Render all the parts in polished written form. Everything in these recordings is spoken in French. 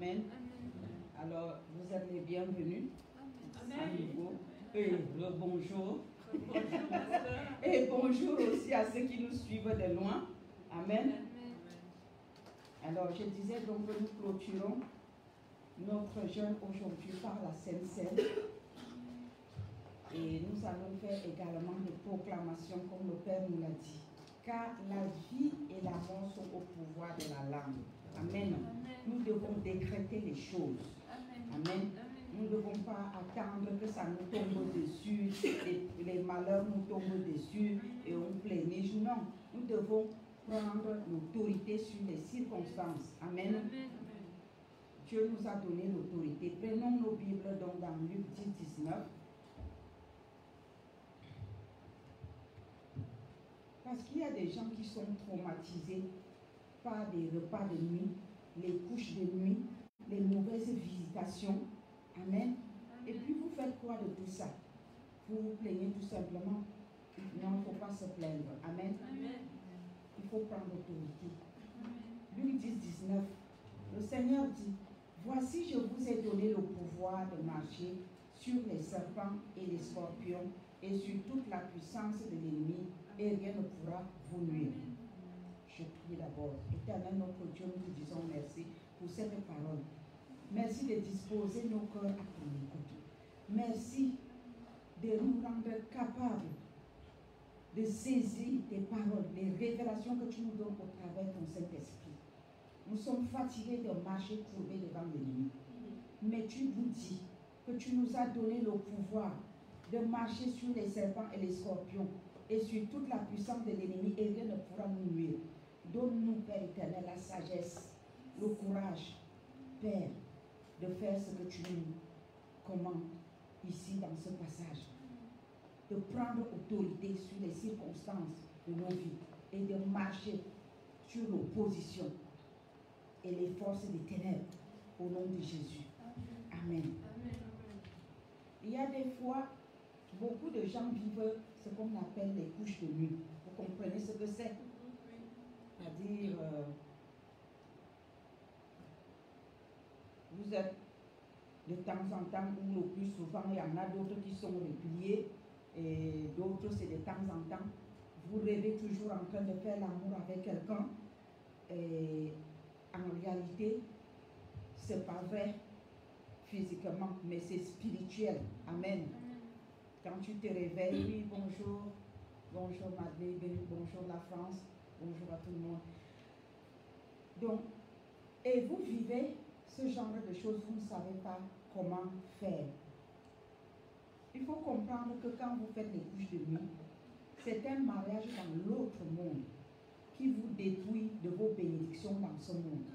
Amen. Alors, vous êtes les bienvenus. Amen. À nouveau. Et bonjour. Et bonjour aussi à ceux qui nous suivent de loin. Amen. Alors, je disais donc que nous clôturons notre jeûne aujourd'hui par la Sainte Seine. Et nous allons faire également des proclamations comme le Père nous l'a dit. Car la vie et la mort sont au pouvoir de la langue. Amen. Nous devons décréter les choses. Amen. Nous ne devons pas attendre que ça nous tombe dessus, les malheurs nous tombent dessus et on pleurniche. Non, nous devons prendre l'autorité sur les circonstances. Amen. Dieu nous a donné l'autorité. Prenons nos Bibles donc dans Luc 10, 19. Parce qu'il y a des gens qui sont traumatisés par des repas de nuit, les couches de nuit, les mauvaises visitations. Amen. Et puis vous faites quoi de tout ça? Vous vous plaignez tout simplement? Non, il ne faut pas se plaindre. Amen. Il faut prendre l'autorité. Luc 10, 19. Le Seigneur dit, voici je vous ai donné le pouvoir de marcher sur les serpents et les scorpions et sur toute la puissance de l'ennemi et rien ne pourra vous nuire. Je prie d'abord. Éternel notre Dieu, nous te disons merci pour cette parole. Merci de disposer nos cœurs à ton écoute. Merci de nous rendre capables de saisir tes paroles, les révélations que tu nous donnes au travers de ton Saint-Esprit. Nous sommes fatigués de marcher courbés devant l'ennemi. Mais tu nous dis que tu nous as donné le pouvoir de marcher sur les serpents et les scorpions et sur toute la puissance de l'ennemi et rien ne pourra nous nuire. Donne-nous, Père éternel, la sagesse, le courage, Père, de faire ce que tu nous commandes ici dans ce passage. De prendre autorité sur les circonstances de nos vies et de marcher sur l'opposition et les forces des ténèbres au nom de Jésus. Amen. Il y a des fois, beaucoup de gens vivent ce qu'on appelle les couches de nuit. Vous comprenez ce que c'est? C'est-à-dire, vous êtes de temps en temps, ou le plus souvent, il y en a d'autres qui sont réguliers, et d'autres c'est de temps en temps. Vous rêvez toujours en train de faire l'amour avec quelqu'un, et en réalité, c'est pas vrai physiquement, mais c'est spirituel. Amen. Quand tu te réveilles, oui, bonjour, bonjour Madeleine, bonjour la France, bonjour à tout le monde. Donc, et vous vivez ce genre de choses, vous ne savez pas comment faire. Il faut comprendre que quand vous faites les couches de nuit, c'est un mariage dans l'autre monde qui vous détruit de vos bénédictions dans ce monde.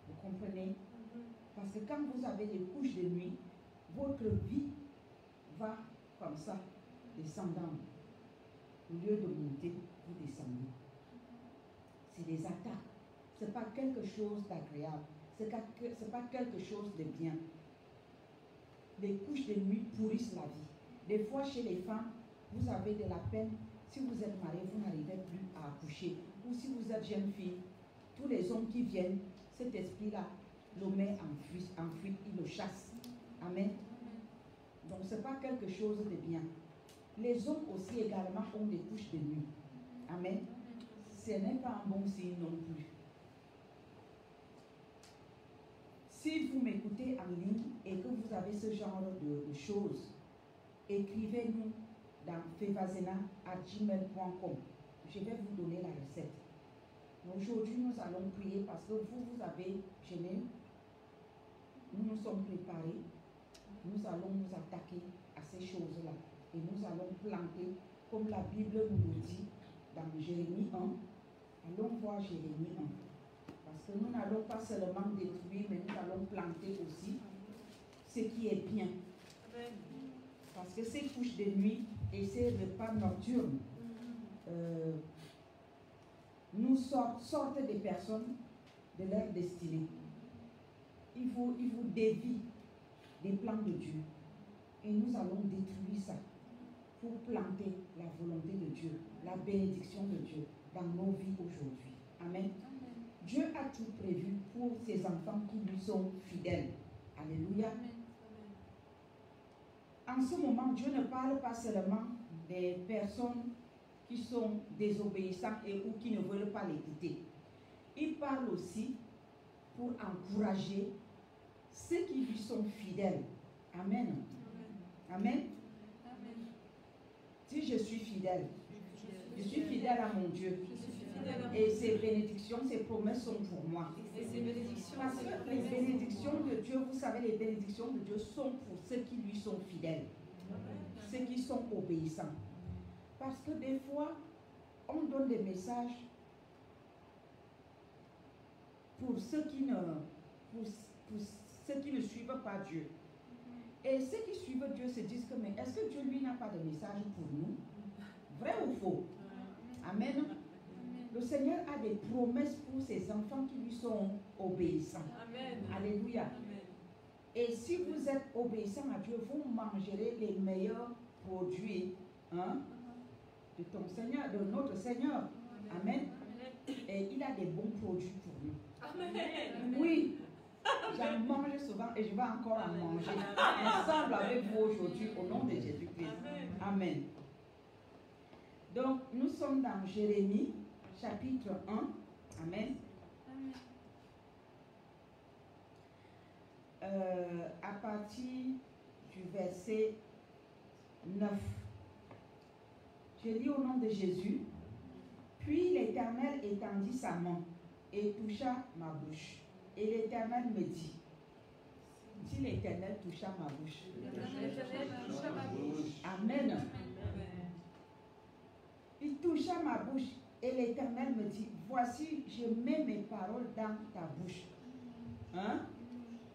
Vous comprenez? Parce que quand vous avez les couches de nuit, votre vie va comme ça, descendant. Au lieu de monter, vous descendez. C'est des attaques. Ce n'est pas quelque chose d'agréable. Ce n'est pas quelque chose de bien. Les couches de nuit pourrissent la vie. Des fois, chez les femmes, vous avez de la peine. Si vous êtes marié, vous n'arrivez plus à accoucher. Ou si vous êtes jeune fille, tous les hommes qui viennent, cet esprit-là le met en fuite, il le chasse. Amen. Donc, ce n'est pas quelque chose de bien. Les hommes aussi également ont des couches de nuit. Amen. Ce n'est pas un bon signe non plus. Si vous m'écoutez en ligne et que vous avez ce genre de choses, écrivez-nous dans fevazena@gmail.com. Je vais vous donner la recette. Aujourd'hui, nous allons prier parce que vous avez jeûné. Nous nous sommes préparés. Nous allons nous attaquer à ces choses-là. Et nous allons planter, comme la Bible nous le dit, dans Jérémie 1. Allons voir Jérémie 1. Parce que nous n'allons pas seulement détruire, mais nous allons planter aussi ce qui est bien. Parce que ces couches de nuit et ces repas nocturnes nous sortent des personnes de leur destinée. Ils vous dévient des plans de Dieu. Et nous allons détruire ça pour planter la volonté de Dieu, la bénédiction de Dieu dans nos vies aujourd'hui. Amen. Dieu a tout prévu pour ses enfants qui lui sont fidèles. Alléluia. En ce moment, Dieu ne parle pas seulement des personnes qui sont désobéissantes et ou qui ne veulent pas l'écouter. Il parle aussi pour encourager ceux qui lui sont fidèles. Amen. Amen. Si je suis fidèle, je suis fidèle à mon Dieu. Et ses bénédictions, ses promesses sont pour moi. Parce que les bénédictions de Dieu, vous savez, les bénédictions de Dieu sont pour ceux qui lui sont fidèles, ceux qui sont obéissants. Parce que des fois, on donne des messages pour ceux qui ne suivent pas Dieu. Et ceux qui suivent Dieu se disent que, mais est-ce que Dieu, lui, n'a pas de message pour nous? Vrai ou faux? Amen. Le Seigneur a des promesses pour ses enfants qui lui sont obéissants. Amen. Alléluia. Amen. Et si vous êtes obéissant à Dieu, vous mangerez les meilleurs produits de ton Seigneur, de notre Seigneur. Amen. Et il a des bons produits pour nous. Amen. Oui. J'en mange souvent et je vais encore en manger ensemble avec vous aujourd'hui au nom de Jésus-Christ. Amen. Donc, nous sommes dans Jérémie, chapitre 1. Amen. À partir du verset 9. Je lis au nom de Jésus. Puis l'Éternel étendit sa main et toucha ma bouche. Et l'Éternel me dit, si l'Éternel toucha ma bouche. Amen. Il toucha ma bouche et l'Éternel me dit, voici, je mets mes paroles dans ta bouche. Hein?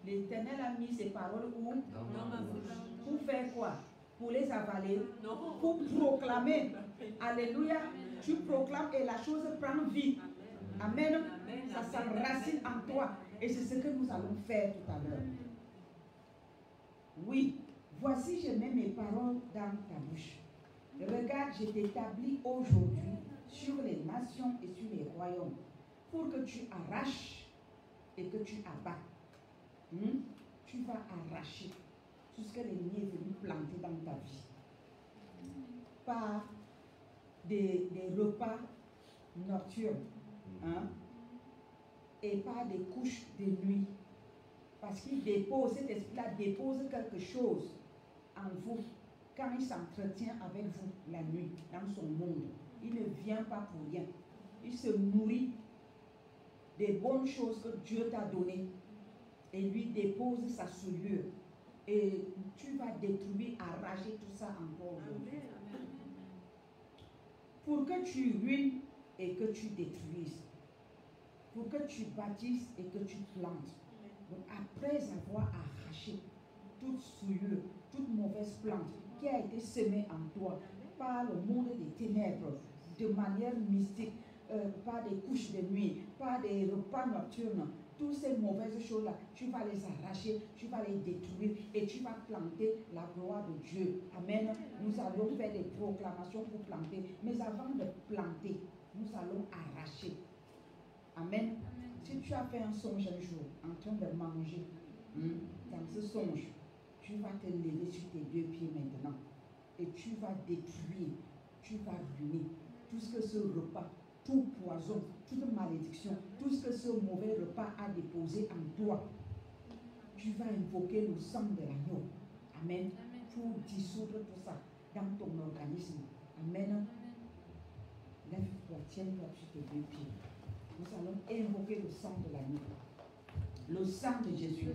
L'Éternel a mis ses paroles où? Dans ma bouche. Pour faire quoi? Pour les avaler? Non. Pour proclamer. Alléluia. Tu proclames et la chose prend vie. Amen. Ça s'enracine en toi. Et c'est ce que nous allons faire tout à l'heure. Oui. Voici, je mets mes paroles dans ta bouche. Regarde, je t'établis aujourd'hui sur les nations et sur les royaumes pour que tu arraches et que tu abats. Tu vas arracher tout ce que l'ennemi est venu planter dans ta vie. Par des repas nocturnes. Et par des couches de nuit. Parce qu'il dépose, cet esprit-là dépose quelque chose en vous quand il s'entretient avec vous la nuit dans son monde. Il ne vient pas pour rien. Il se nourrit des bonnes choses que Dieu t'a données et lui dépose sa souillure. Et tu vas détruire, arracher tout ça encore aujourd'hui. Pour que tu ruines et que tu détruises. Pour que tu bâtisses et que tu plantes. Donc après avoir arraché toute souillure, toute mauvaise plante qui a été semée en toi par le monde des ténèbres, de manière mystique, par des couches de nuit, par des repas nocturnes, toutes ces mauvaises choses-là, tu vas les arracher, tu vas les détruire et tu vas planter la gloire de Dieu. Amen. Nous allons faire des proclamations pour planter, mais avant de planter, nous allons arracher. Amen. Si tu as fait un songe un jour en train de manger, dans ce songe, tu vas te lever sur tes deux pieds maintenant et tu vas détruire, tu vas ruiner tout ce que ce repas, tout poison, toute malédiction, tout ce que ce mauvais repas a déposé en toi. Tu vas invoquer le sang de l'agneau. Amen. Pour dissoudre tout ça dans ton organisme. Amen. Lève-toi, tiens-toi sur tes deux pieds. Nous allons invoquer le sang de l'agneau. Le sang de Jésus.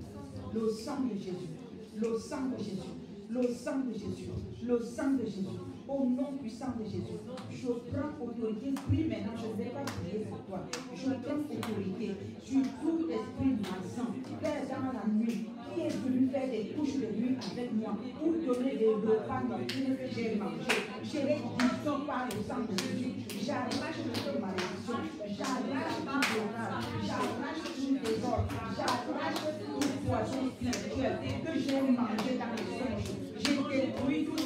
Le sang de Jésus. Le sang de Jésus. Le sang de Jésus. Le sang de Jésus. Au nom puissant de Jésus, je prends autorité. Prie maintenant, je ne vais pas prier pour toi. Je prends autorité sur tout esprit malsain, Père, dans la nuit, qui est venu faire des couches de nuit avec moi pour donner des repas nocturnes que j'ai mangés. Je les dissous par le sang de Jésus. J'arrache toute malédiction. J'arrache tout blocage. J'arrache tout désordre. J'arrache tout poison spirituel que j'ai mangé dans les songes. J'ai détruit tout ce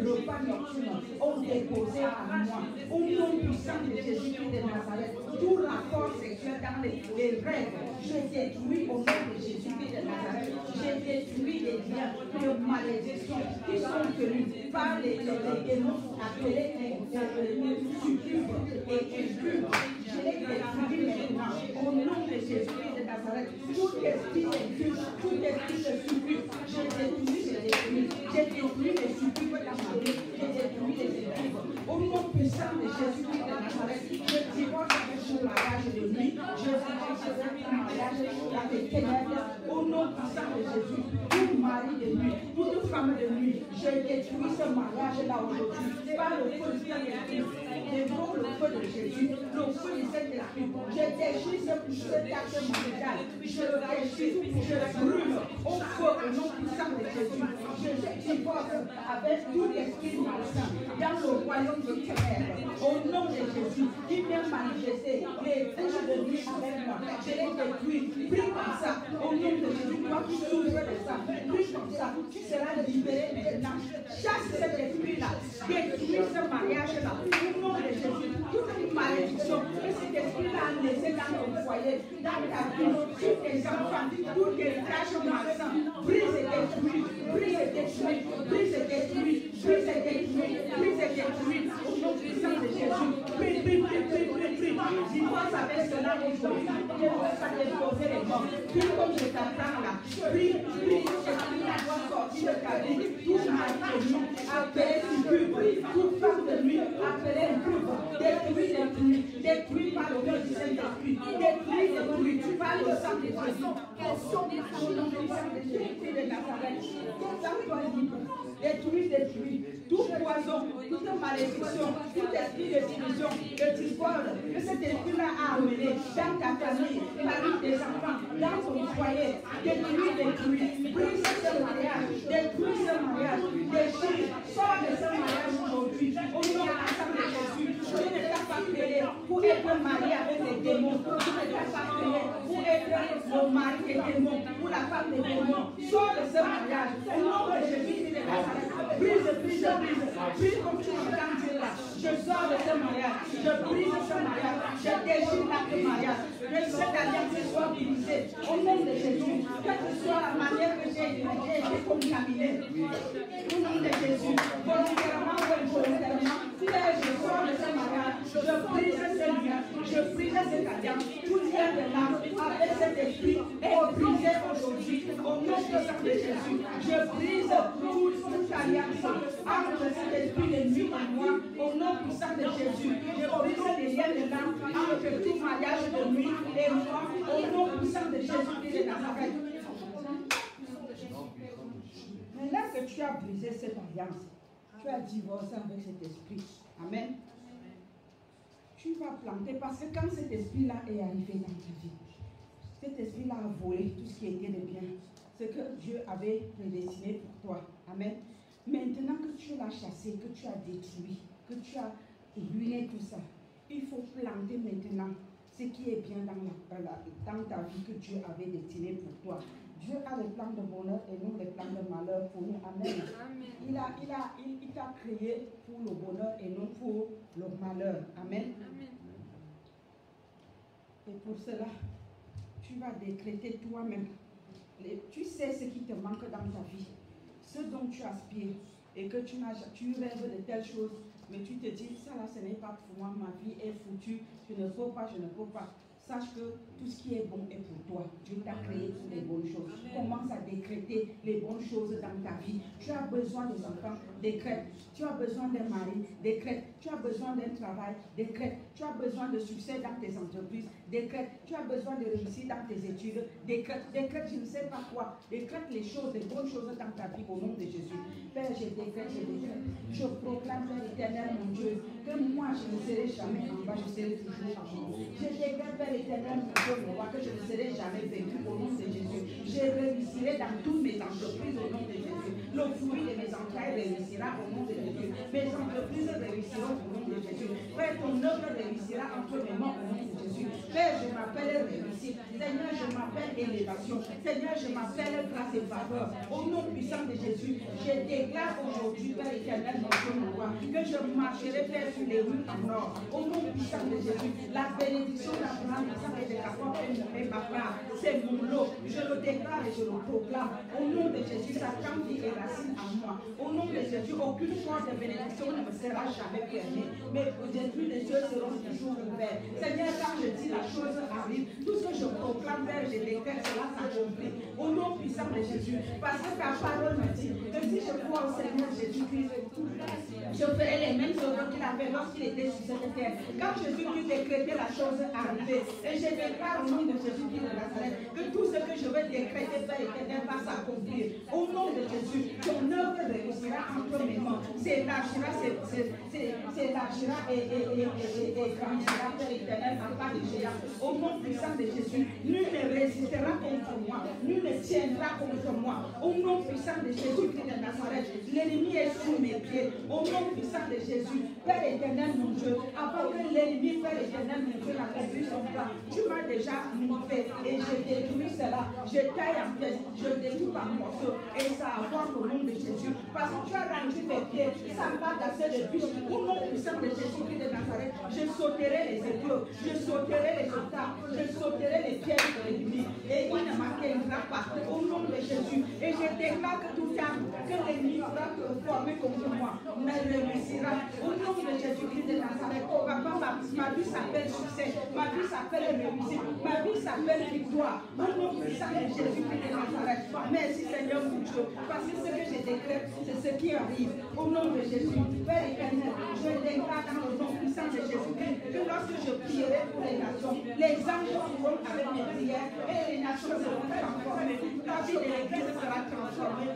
repas pas nocturnes ont déposé à moi. Au nom puissant de Jésus-Christ de Nazareth, tout rapport sexuel dans les rêves, je détruis au nom de Jésus-Christ de Nazareth. Je détruis les liens de malédiction qui sont tenus par les démons appelés succubes et impurs. Je les détruis maintenant au nom de Jésus-Christ de Nazareth. Tout esprit impur, tout esprit de succube, je détruis les succubes dans ma vie, je détruis les succubes. Au nom puissant de Jésus-Christ de Nazareth, je divorce avec mon mariage de nuit, je divorce avec mon mariage dans les ténèbres. Au nom puissant de Jésus, tout mari de nuit, toute femme de nuit, je détruis ce mariage-là aujourd'hui par le feu du Saint-Esprit. Devant le feu de Jésus, le feu du Saint-Esprit, je déchire ce acte marital, je le déchire, je le brûle au feu au nom puissant de Jésus. Je divorce avec tout esprit malsain dans le royaume de ténèbres. Au nom de Jésus, qui vient manifester les couches de nuit avec moi, je les détruis. Prie comme ça, au nom de Jésus, toi qui souffres de ça, prie comme ça, tu seras libéré maintenant. Chasse cet esprit-là, détruis ce mariage-là. Au nom de Jésus, toute malédiction que cet esprit-là a laissé dans ton foyer, dans ta vie, sur tes enfants, tous tes tâches malsains, brise et détruis, brise et détruis, brise et détruis, brise et détruis, brise et détruis. Au nom puissant de Jésus, prie, prie, prie, prie, prie, prie. Divorce avec cela aujourd'hui. Je veux ça déposer les morts. Prie comme je t'attends là. Prie, prie, esprit-là doit sortir de ta vie. Tout mari de nuit, appelé succube, toute femme de nuit, appelé impure, détruit par le feu du Saint-Esprit, détruit par le sang de Jésus. Au nom du sang de Jésus de Nazareth, ton sang doit libre. Détruis, tout poison, toute malédiction, tout esprit de division, de discorde, que cet esprit-là a amené dans ta famille, parmi tes enfants, dans ton foyer. Détruis, brise ce mariage, détruis ce mariage, déchire, sors de ce mariage aujourd'hui. Au nom du sang de Jésus, tu ne t'as pas créé pour être marié avec les démons, tu ne t'as pas créé pour être le mari des démons, pour la femme des démons. Sors de ce mariage, au nom de Jésus de Nazareth. Brise comme tu m'entends dire là. Je sors de ce mariage, je brise ce mariage, je déchire l'acte mariage. Que cette alliance soit brisée au nom de Jésus. Que ce soit la manière que j'ai été contaminée. Au nom de Jésus, volontairement ou involontairement, je sors de ce mariage, je brise ce lien, je brise cette alliance. Tout lien de l'âme avec cet esprit est brisé aujourd'hui. Au nom de Jésus, je brise toute alliance entre cet esprit de nuit et moi. Au nom puissant de Jésus, je brise les liens de l'âme entre tout mariage de nuit et moi. Au nom puissant de Jésus de Nazareth. Maintenant que tu as brisé cette alliance, tu as divorcé avec cet esprit. Amen. Tu vas planter parce que quand cet esprit-là est arrivé dans ta vie, cet esprit-là a volé tout ce qui était de bien, ce que Dieu avait prédestiné pour toi. Amen. Maintenant que tu l'as chassé, que tu as détruit, que tu as ruiné tout ça, il faut planter maintenant ce qui est bien dans ta vie que Dieu avait destiné pour toi. Dieu a les plans de bonheur et non les plans de malheur pour nous. Amen. Il t'a créé pour le bonheur et non pour le malheur. Amen. Et pour cela, tu vas décréter toi-même. Tu sais ce qui te manque dans ta vie, ce dont tu aspires et que tu rêves de telles choses, mais tu te dis, ça là, ce n'est pas pour moi, ma vie est foutue, je ne peux pas. Sache que tout ce qui est bon est pour toi. Dieu t'a créé pour les bonnes choses. Commence à décréter les bonnes choses dans ta vie. Tu as besoin des enfants, décrète. Tu as besoin d'un mari, décrète. Tu as besoin d'un travail, décrète. Tu as besoin de succès dans tes entreprises, décrète. Tu as besoin de réussir dans tes études, décrète. Décrète, je ne sais pas quoi. Décrète les choses, les bonnes choses dans ta vie au nom de Jésus. Père, je décrète, je décrète. Je proclame, Père éternel, mon Dieu, que moi, je ne serai jamais en bas, je serai toujours en haut. Je décrète, Père éternel, mon Dieu, mon roi, que je ne serai jamais vaincu au nom de Jésus. Je réussirai dans toutes mes entreprises au nom de Jésus. Le fruit de mes entrailles réussira au nom de Jésus. Mes entreprises réussiront au nom de Jésus. Père, ton œuvre réussira entre mes mains au nom de Jésus. Jésus. Père, je m'appelle réussite. Seigneur, je m'appelle élévation. Seigneur, je m'appelle grâce et faveur. Au nom puissant de Jésus, je déclare aujourd'hui, Père éternel, mon Dieu, mon roi, que je marcherai, Père, sur les rues en or. Au nom puissant de Jésus, la bénédiction d'Abraham, et de Jacob et ma part, c'est mon lot. Je le déclare et je le proclame. Au nom de Jésus, sa vie et racine en moi. Au nom de Jésus, aucune forme de bénédiction ne me sera jamais fermée. Mais aujourd'hui, les yeux seront toujours ouverts. Seigneur, quand je dis la chose arrive, tout ce que je proclame, Père, je déclare, cela s'accomplit. Au nom puissant de Jésus, parce que ta parole me dit que si je crois au Seigneur Jésus-Christ, je ferai les mêmes œuvres qu'il avait lorsqu'il était sur cette terre. Quand Jésus-Christ décrétait la chose arrivée, et je déclare au nom de Jésus-Christ de Nazareth que tout ce que je vais décréter, Père éternel, va s'accomplir. Au nom de Jésus, ton œuvre réussira entre mes mains, s'élargira et grandira, Père éternel, en pas de géant. Au nom puissant de Jésus, nul ne résistera contre moi, nul ne tiendra contre moi. Au nom puissant de Jésus-Christ de Nazareth, l'ennemi est sous mes pieds. Au nom puissant de Jésus, Père éternel, mon Dieu, avant que l'ennemi, Père éternel, mon Dieu, n'accomplisse son plan, tu m'as déjà monté et je détruis cela. Je taille en pièces, je détruis par morceaux et ça avance au nom de Jésus. Parce que tu as rendu mes pieds, ça va casser les bûches. Au nom puissant de Jésus-Christ de Nazareth, je sauterai les épreuves, je sauterai les obstacles, je sauterai les pièges de l'ennemi et il ne m'atteindra pas. Au nom de Jésus, et je déclare que tout arme que l'ennemi aura formé contre moi ne réussira. Au nom de Jésus-Christ de Nazareth, papa, ma vie s'appelle succès, ma vie s'appelle réussite, ma vie s'appelle victoire. Au nom puissant de Jésus-Christ de Nazareth. Merci Seigneur mon Dieu, parce que ce que je décrète, c'est ce qui arrive. Au nom de Jésus, Père éternel, je déclare dans le nom puissant de Jésus-Christ que lorsque je prierai pour les nations, les anges seront avec mes prières et les nations seront transformées. La vie de l'Église sera transformée.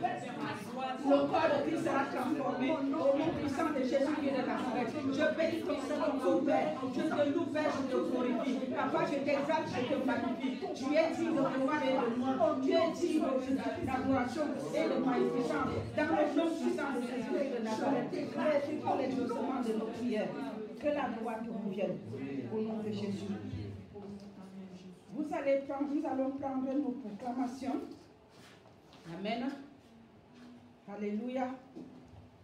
Le corps de Christ sera transformé. Au nom puissant de Jésus-Christ de Nazareth, je bénis ton Saint-Nom, Père. Je te loue, Père, je te glorifie. Papa, je t'exalte, je te magnifie. Tu es digne de gloire et de moi. Tu es digne d'adoration et de magnificence. Dans le nom puissant de Jésus-Christ de Nazareth, merci pour l'exaucement de nos prières. Que la gloire te revienne. Au nom de Jésus. Nous allons prendre nos proclamations. Amen. Alléluia.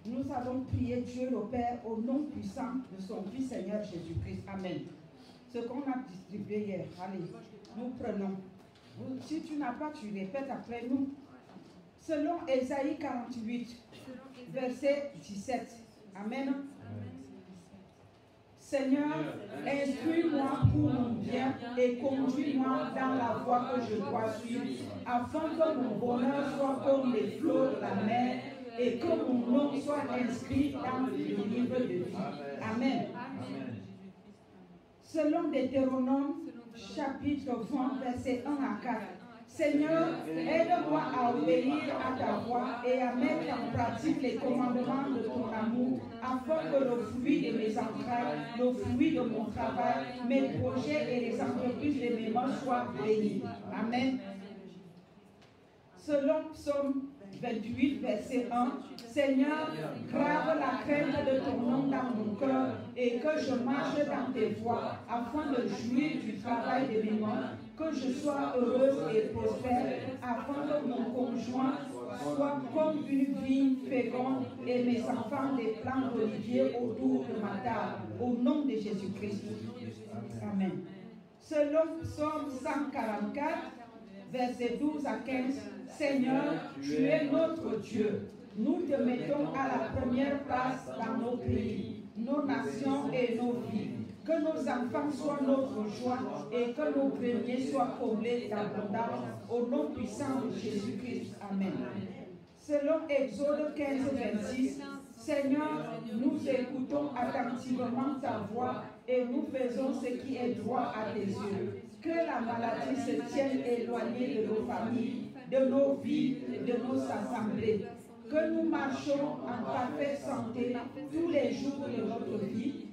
Nous allons prier Dieu le Père au nom puissant de son Fils Seigneur Jésus-Christ. Amen. Ce qu'on a distribué hier. Allez, nous prenons. Si tu n'as pas, tu répètes après nous. Selon Ésaïe 48, verset 17. Amen. Seigneur, instruis-moi pour mon bien et conduis-moi dans la voie que je dois suivre, afin que mon bonheur soit comme les flots de la mer et que mon nom soit inscrit dans le livre de vie. Amen. Selon Deutéronome, chapitre 20, verset 1 à 4. Seigneur, aide-moi à obéir à ta voix et à mettre en pratique les commandements de ton amour, afin que le fruit de mes entrailles, le fruit de mon travail, mes projets et les entreprises de mes mains soient bénis. Amen. Selon Psaume 28, verset 1, Seigneur, grave la crainte de ton nom dans mon cœur et que je marche dans tes voies, afin de jouir du travail de mes mains, que je sois heureuse et prospère, afin que mon conjoint soit comme une vigne féconde et mes enfants des plants d'olivier autour de ma table. Au nom de Jésus-Christ. Amen. Selon Psaume 144, versets 12 à 15, Seigneur, tu es notre Dieu. Nous te mettons à la première place dans nos pays, nos nations et nos vies. Que nos enfants soient notre joie et que nos greniers soient comblés d'abondance. Au nom puissant de Jésus-Christ. Amen. Selon Exode 15, 26, Seigneur, nous écoutons attentivement ta voix et nous faisons ce qui est droit à tes yeux. Que la maladie se tienne éloignée de nos familles, de nos vies et de nos assemblées. Que nous marchons en parfaite santé tous les jours de notre vie,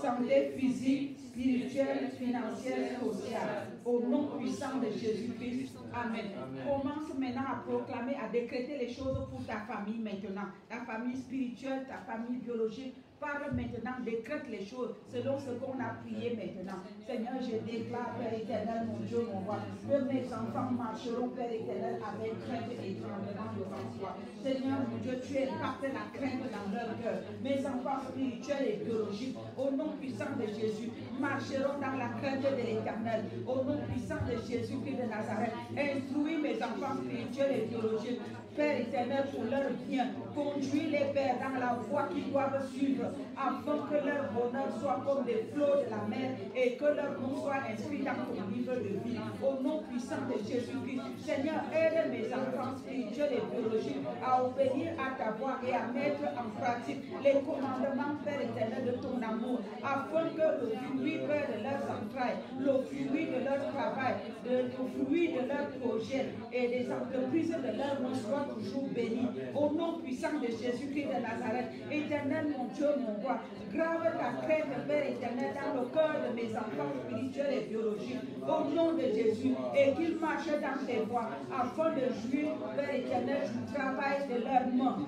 santé physique, spirituelle, financière, sociale. Au nom puissant de Jésus-Christ. Amen. Commence maintenant à proclamer, à décréter les choses pour ta famille maintenant. Ta famille spirituelle, ta famille biologique, Parle maintenant, décrète les choses selon ce qu'on a prié maintenant. Seigneur, je déclare, Père éternel, mon Dieu, mon roi, que mes enfants marcheront, Père éternel, avec crainte et tremblement devant toi. Seigneur, mon Dieu, tu écartes la crainte dans leur cœur. Mes enfants spirituels et biologiques, au nom puissant de Jésus, marcheront dans la crainte de l'Éternel. Au nom puissant de Jésus-Christ de Nazareth, instruis mes enfants spirituels et biologiques, Père éternel, pour leur bien. Conduis les pères dans la voie qu'ils doivent suivre, afin que leur bonheur soit comme des flots de la mer et que leur nom soit inscrit dans ton livre de vie. Au nom puissant de Jésus-Christ, Seigneur, aide mes enfants spirituels et biologiques à obéir à ta voix et à mettre en pratique les commandements, Père éternel, de ton amour, afin que le fruit, Père, de leurs entrailles, le fruit de leur travail, le fruit de leurs projets et des entreprises de leur nom soit toujours béni. Au nom puissant de Jésus-Christ de Nazareth, éternel, mon Dieu, mon roi, grave ta crainte, Père éternel, dans le cœur de mes enfants spirituels et biologiques, au nom de Jésus, et qu'ils marchent dans tes voies, afin de jouir, Père éternel, du travail de leurs mains,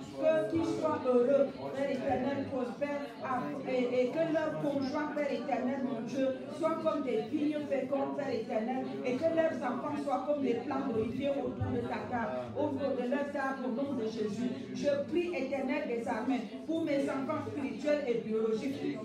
qu'ils soient heureux, Père éternel, prospères, et que leurs conjoints, Père éternel, mon Dieu, soient comme des vignes fécondes, Père éternel, et que leurs enfants soient comme des plants d'olivier autour de ta table, autour de leur table, au nom de Jésus. Je prie, éternel des armées, pour mes enfants spirituels et biologiques.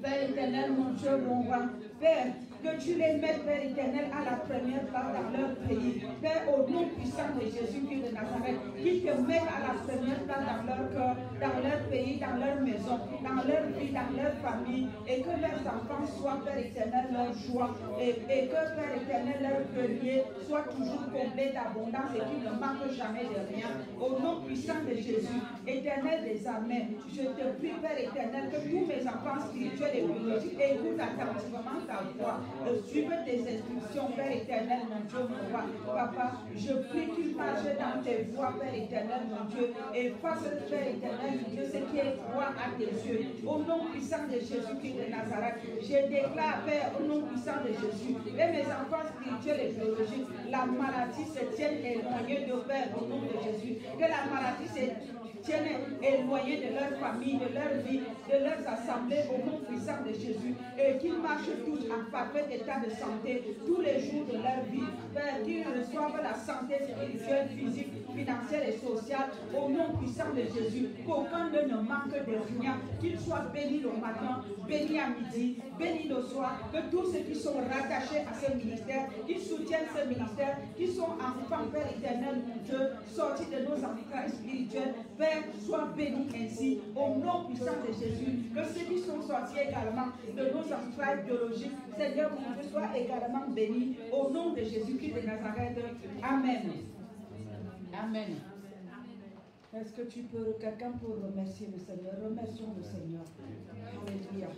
Père éternel, mon Dieu, mon roi, Père, que tu les mettes, Père éternel, à la première place dans leur pays. Père, au nom puissant de Jésus-Christ de Nazareth, qu'ils te mettent à la première place dans leur cœur, dans leur pays, dans leur maison, dans leur vie, dans leur famille, et que leurs enfants soient, Père éternel, leur joie, et que, Père éternel, leur grenier soit toujours comblé d'abondance et qu'ils ne manquent jamais de rien. Au nom puissant de Jésus, éternel des armées, je te prie, Père éternel, que tous mes enfants spirituels et biologiques écoutent attentivement ta voix. Suivre tes instructions, Père éternel, mon Dieu, mon roi. Papa, je prie qu'ils marchent dans tes voies, Père éternel, mon Dieu, et fassent, Père éternel, mon Dieu, ce qui est droit à tes yeux. Au nom puissant de Jésus-Christ de Nazareth, je déclare, Père, au nom puissant de Jésus, et mes enfants spirituels et biologiques, la maladie se tienne éloignée de Père, au nom de Jésus, que la maladie se tienne éloignée de leur famille, de leur vie, de leurs assemblées, au nom puissant de Jésus, et qu'ils marchent tous en parfait état de santé tous les jours de leur vie. Père, qu'ils reçoivent la santé spirituelle, physique, financière et sociale, au nom puissant de Jésus, qu'aucun d'eux ne manque de rien, qu'ils soient bénis le matin, bénis à midi, bénis le soir, que tous ceux qui sont rattachés à ce ministère, qu'ils soutiennent ce ministère, qui sont enfants, Père éternel, mon Dieu, sortis de nos entrailles spirituelles, Père, sois béni ainsi, au nom puissant de Jésus, que ceux qui sont sortis également de nos entrailles biologiques, Seigneur, mon Dieu, sois également béni, au nom de Jésus-Christ de Nazareth. Amen. Amen. Est-ce que quelqu'un peut remercier le Seigneur? Remercions le Seigneur. Alléluia.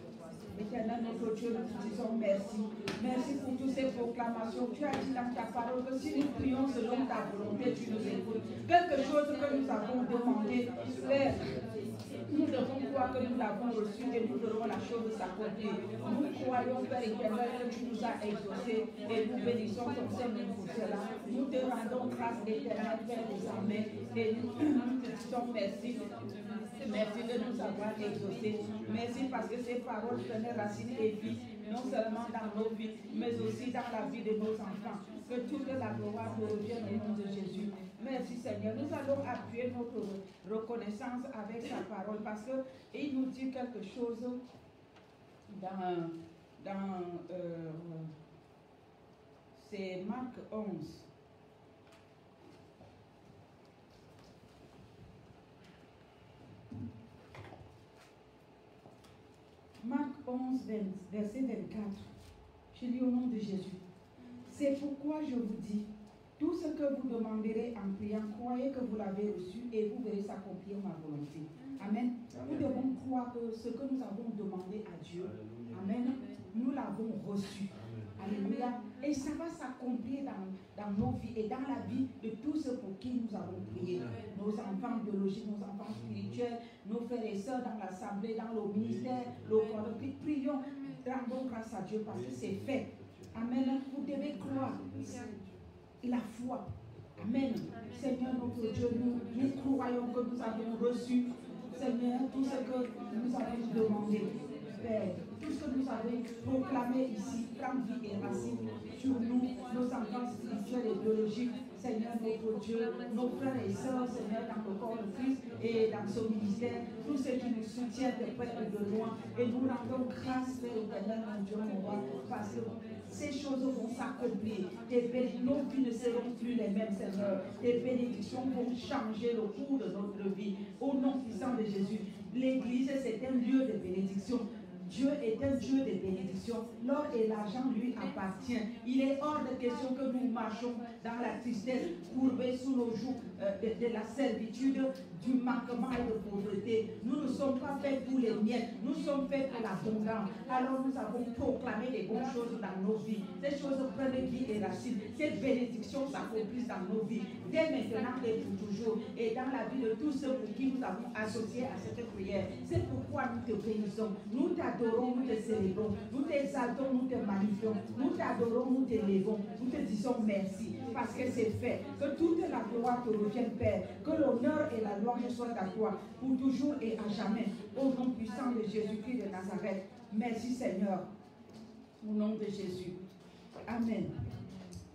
Éternel, notre Dieu, nous te disons merci. Merci pour toutes ces proclamations. Tu as dit dans ta parole que si nous prions selon ta volonté, tu nous écoutes. Quelque chose que nous avons demandé, Père, nous devons croire que nous l'avons reçu et nous verrons la chose s'accomplir. Nous croyons, Père éternel, que tu nous as exaucés et nous bénissons ton Seigneur pour cela. Nous te rendons grâce éternelle, Père des armées, et nous te disons merci. Merci de nous avoir exaucés. Merci parce que ces paroles prenaient racine et vie, non seulement dans nos vies, mais aussi dans la vie de nos enfants. Que toute la gloire te revienne au nom de Jésus. Merci Seigneur. Nous allons appuyer notre reconnaissance avec sa parole parce qu'il nous dit quelque chose c'est Marc 11. Marc 11, verset 24. Je lis au nom de Jésus. C'est pourquoi je vous dis, tout ce que vous demanderez en priant, croyez que vous l'avez reçu et vous verrez s'accomplir ma volonté. Amen. Nous devons croire que ce que nous avons demandé à Dieu, Amen, nous l'avons reçu. Alléluia. Et ça va s'accomplir dans nos vies et dans la vie de tous ceux pour qui nous avons prié. Nos enfants biologiques, nos enfants spirituels, nos frères et sœurs dans l'assemblée, dans le ministère, le corps. Prions, rendons grâce à Dieu parce que c'est fait. Amen. Vous devez croire. La foi. Amen. Seigneur notre Dieu, nous croyons que nous avons reçu Seigneur, tout ce que nous avons demandé, Père, tout ce que nous avons proclamé ici, prend vie et racine sur nous, nos enfants spirituels et biologiques. Seigneur, notre Dieu, nos frères et sœurs, Seigneur, dans le corps de Christ et dans ce ministère, tous ceux qui nous soutiennent de près et de loin, et nous rendons grâce, Père éternel, mon Dieu, mon roi, parce que ces choses vont s'accomplir. Nos vies ne seront plus les mêmes, Seigneur. Tes bénédictions vont changer le cours de notre vie. Au nom puissant de Jésus, l'Église, c'est un lieu de bénédiction. Dieu est un Dieu de bénédiction. L'or et l'argent lui appartient. Il est hors de question que nous marchons dans la tristesse, courbés sous nos joues de la servitude, du manquement et de pauvreté. Nous ne sommes pas faits pour les miettes, nous sommes faits pour l'abondance. Alors nous avons proclamé les bonnes choses dans nos vies. Ces choses prennent vie et racine. Ces bénédictions s'accomplissent dans nos vies, dès maintenant et pour toujours, et dans la vie de tous ceux pour qui nous avons associé à cette prière. C'est pourquoi nous te bénissons, nous t'adorons, nous te célébrons, nous t'exaltons, nous te magnifions, nous t'adorons, nous t'élevons, nous te disons merci, parce que c'est fait. Que toute la gloire te revienne, Père, que l'honneur et la louange soient à toi, pour toujours et à jamais, au nom puissant de Jésus-Christ de Nazareth. Merci Seigneur, au nom de Jésus. Amen.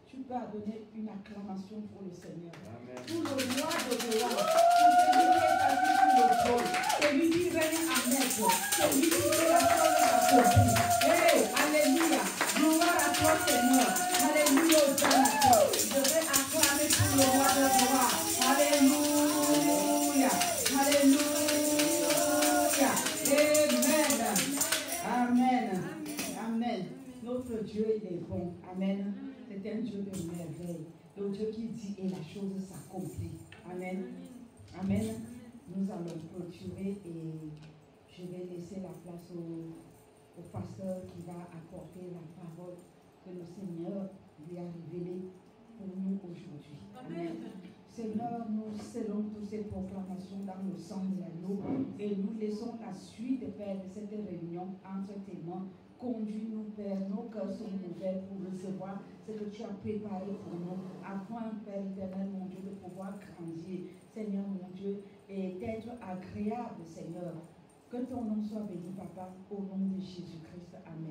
Tu peux donner une acclamation pour le Seigneur. Amen. Pour le roi de gloire, pour celui qui est assis sur le trône, celui qui règne à maître, celui qui fait la chose accomplie. Hey, alléluia. Gloire à toi, Seigneur. Alléluia, au Seigneur à toi. Je vais acclamer pour le roi de gloire. Alléluia. Alléluia. Amen. Amen. Amen. Notre Dieu, il est bon. Amen. C'est un Dieu de merveille. Le Dieu qui dit et la chose s'accomplit. Amen. Amen. Nous allons clôturer et je vais laisser la place au pasteur qui va apporter la parole que le Seigneur lui a révélée pour nous aujourd'hui. Amen. Seigneur, nous scellons toutes ces proclamations dans le sang de l'agneau et nous laissons la suite, Père, de cette réunion entre tes mains. Conduis-nous, Père, nos cœurs sont ouverts pour recevoir ce que tu as préparé pour nous, afin, Père éternel, mon Dieu, de pouvoir grandir, Seigneur, mon Dieu, et d'être agréable, Seigneur. Que ton nom soit béni, Papa, au nom de Jésus-Christ. Amen.